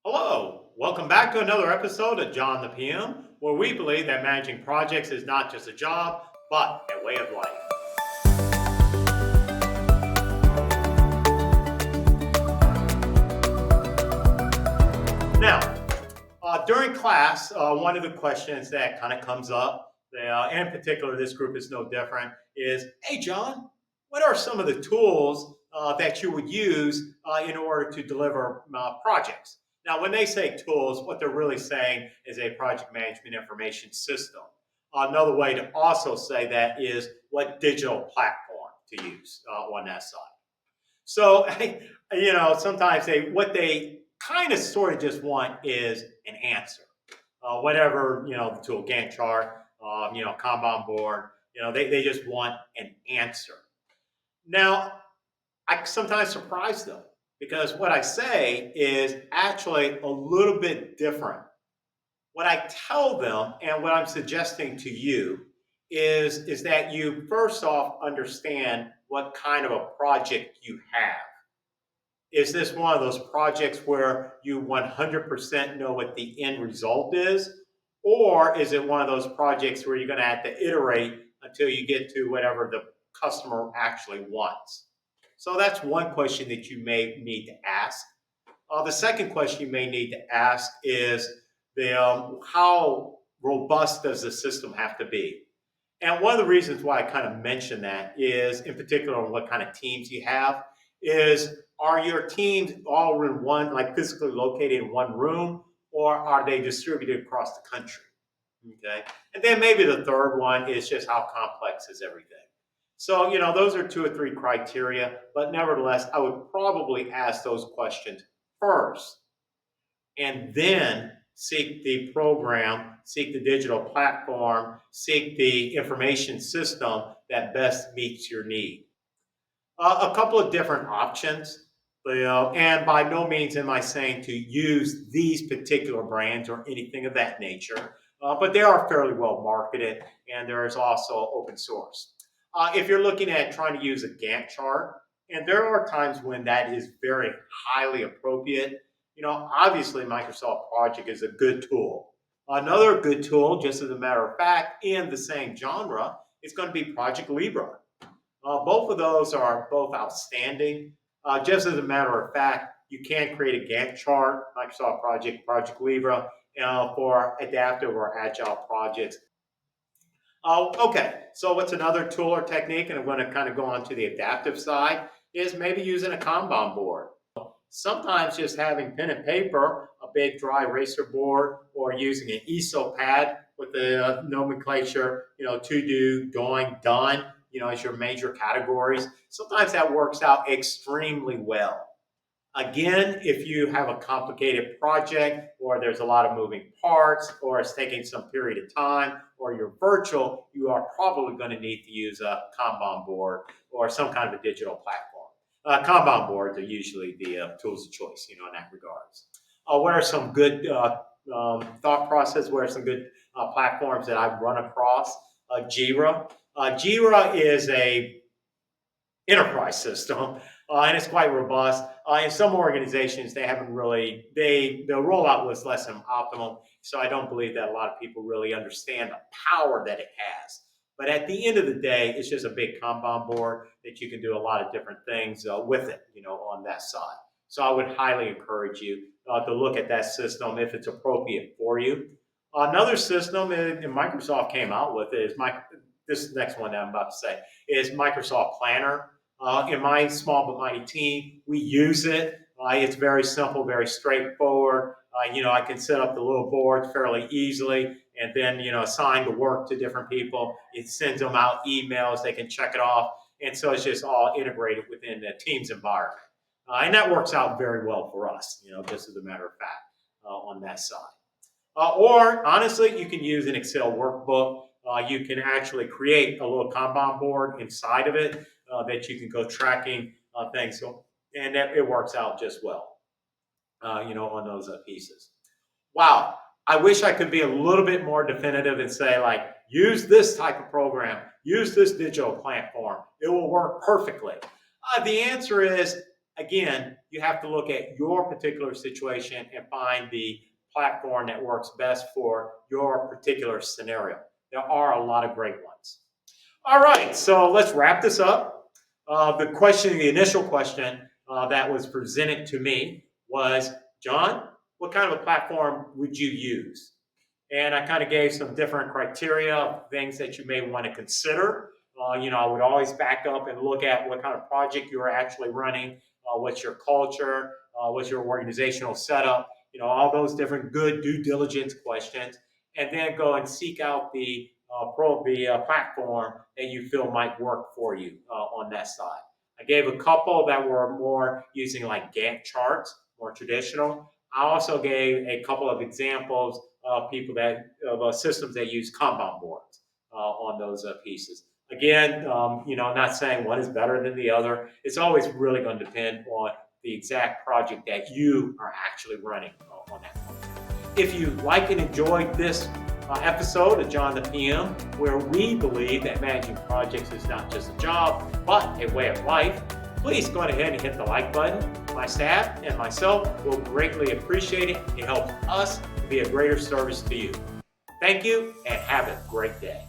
Hello, welcome back to another episode of John the PM, where we believe that managing projects is not just a job, but a way of life. Now, during class, one of the questions that kind of comes up, and in particular, this group is no different, is, hey, John, what are some of the tools that you would use in order to deliver projects? Now, when they say tools, what they're really saying is a project management information system. Another way to also say that is what digital platform to use on that side. So, sometimes what they kind of sort of just want is an answer. Whatever, the tool, Gantt chart, Kanban board, they just want an answer. Now, I sometimes surprise them because what I say is actually a little bit different. What I tell them and what I'm suggesting to you is that you first off understand what kind of a project you have. Is this one of those projects where you 100% know what the end result is? Or is it one of those projects where you're going to have to iterate until you get to whatever the customer actually wants? So that's one question that you may need to ask. The second question you may need to ask is how robust does the system have to be? And one of the reasons why I kind of mention that is, in particular, on what kind of teams you have, is are your teams all in one, like physically located in one room, or are they distributed across the country? Okay. And then maybe the third one is just how complex is everything? So, those are two or three criteria, but nevertheless, I would probably ask those questions first and then seek the program, seek the digital platform, seek the information system that best meets your need. A couple of different options, and by no means am I saying to use these particular brands or anything of that nature, but they are fairly well marketed, and there is also open source. If you're looking at trying to use a Gantt chart, and there are times when that is very highly appropriate, obviously Microsoft Project is a good tool. Another good tool, just as a matter of fact, in the same genre, is going to be Project Libra. Both of those are both outstanding. Just as a matter of fact, you can create a Gantt chart, Microsoft Project, Project Libra, for adaptive or agile projects. Okay, so what's another tool or technique, and I'm going to kind of go on to the adaptive side, is maybe using a Kanban board. Sometimes just having pen and paper, a big dry eraser board, or using an ESO pad with the nomenclature, to do, doing, done, as your major categories. Sometimes that works out extremely well. Again, if you have a complicated project or there's a lot of moving parts or it's taking some period of time or you're virtual, you are probably going to need to use a Kanban board or some kind of a digital platform. Kanban boards are usually the tools of choice, in that regards. What are some good thought process? What are some good platforms that I've run across? Jira. Jira is a enterprise system, and it's quite robust. In some organizations, they haven't really, the rollout was less than optimal, so I don't believe that a lot of people really understand the power that it has. But at the end of the day, it's just a big Kanban board that you can do a lot of different things with it, on that side. So I would highly encourage you to look at that system if it's appropriate for you. Another system, and Microsoft came out with it, is this next one that I'm about to say, is Microsoft Planner. In my small but mighty team, we use it. It's very simple, very straightforward. I can set up the little board fairly easily and then, assign the work to different people. It sends them out emails. They can check it off. And so it's just all integrated within the team's environment. And that works out very well for us, just as a matter of fact, on that side. Or honestly, you can use an Excel workbook. You can actually create a little Kanban board inside of it that you can go tracking things. So, and it works out just well, on those pieces. Wow. I wish I could be a little bit more definitive and say, like, use this type of program, use this digital platform. It will work perfectly. The answer is, again, you have to look at your particular situation and find the platform that works best for your particular scenario. There are a lot of great ones. All right, so let's wrap this up. The initial question that was presented to me was, John, what kind of a platform would you use? And I kind of gave some different criteria, things that you may want to consider. I would always back up and look at what kind of project you are actually running, what's your culture, what's your organizational setup, all those different good due diligence questions, and then go and seek out the platform that you feel might work for you on that side. I gave a couple that were more using like Gantt charts, more traditional. I also gave a couple of examples of systems that use Kanban boards on those pieces. Again, not saying one is better than the other. It's always really going to depend on the exact project that you are actually running on that point. If you like and enjoyed this episode of John the PM, where we believe that managing projects is not just a job, but a way of life, please go ahead and hit the like button. My staff and myself will greatly appreciate it. It helps us to be a greater service to you. Thank you and have a great day.